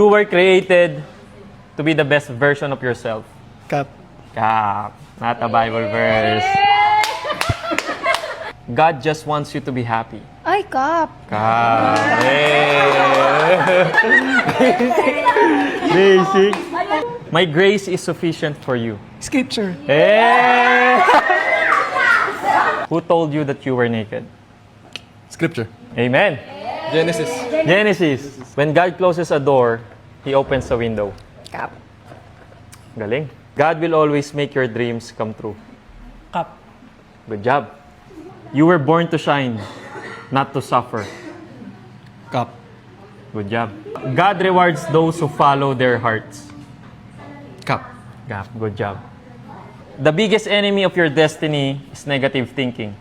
You were created to be the best version of yourself. Cap. Cap. Not a Bible verse. God just wants you to be happy. Ay, Kap. Cap. Basic. My grace is sufficient for you. Scripture. Hey! Who told you that you were naked? Scripture. Amen. Genesis. Genesis. When God closes a door, He opens a window. Kap. Galing. God will always make your dreams come true. Cap. Good job. You were born to shine, not to suffer. Cap. Good job. God rewards those who follow their hearts. Cap. Gap. Good job. The biggest enemy of your destiny is negative thinking.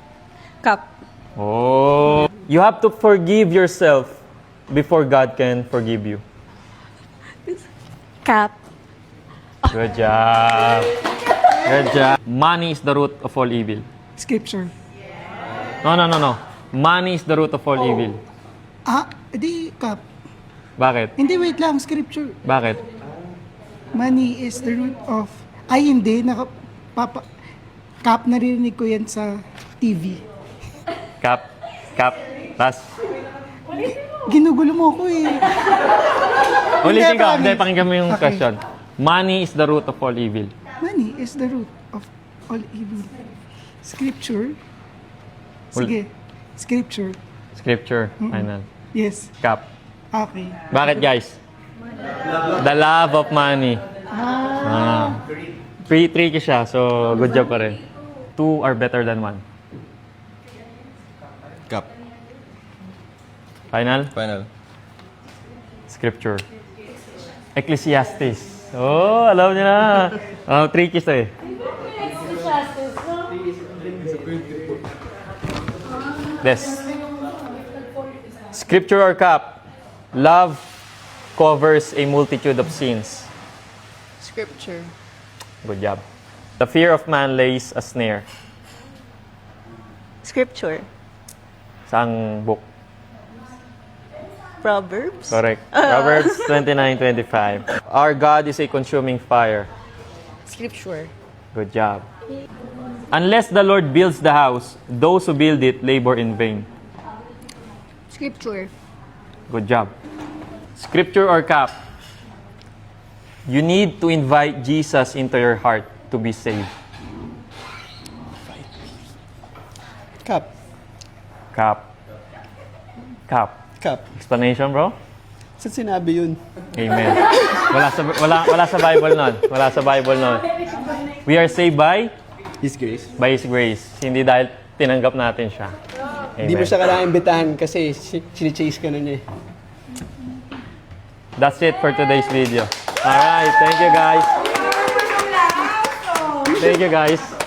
Kap. Oh. You have to forgive yourself before God can forgive you. Kap. Good job. Good job. Money is the root of all evil. Scripture. No. Money is the root of all evil. Di, Cap. Bakit? Hindi, wait lang. Scripture. Bakit? Money is the root of... Ay, hindi. Cap, naririnig ko yan sa TV. Cap. Tas. Ginugulo mo ako eh. Ulitin ko. promise. Hindi, pakinggan mo yung Okay. question. Money is the root of all evil. Money is the root of all evil. Scripture. Sige. Scripture. Scripture. Final. Yes. Cap. Okay. Bakit, guys? The love of money. Tricky siya, so good job pa rin. Two are better than one. Cap. Final? Final. Scripture. Ecclesiastes. Oh, alam niyo na. Oh, tricky siya eh. This. Scripture or cap? Love covers a multitude of sins. Scripture. Good job. The fear of man lays a snare. Scripture. Saang book? Proverbs. Correct. Proverbs 29:25. Our God is a consuming fire. Scripture. Good job. Unless the Lord builds the house, those who build it labor in vain. Scripture. Good job. Scripture or cap? You need to invite Jesus into your heart to be saved. Cap. Cap. Cap. Cap. Explanation, bro? Saan sinabi yun? Amen. Wala sa Bible nun. Wala sa Bible nun. We are saved by His grace. His grace. Hindi dahil tinanggap natin siya. Hindi mo Amen. siya kailangan imbitahan kasi chase ka na niya eh. That's it for today's video. Alright, thank you guys. Thank you guys.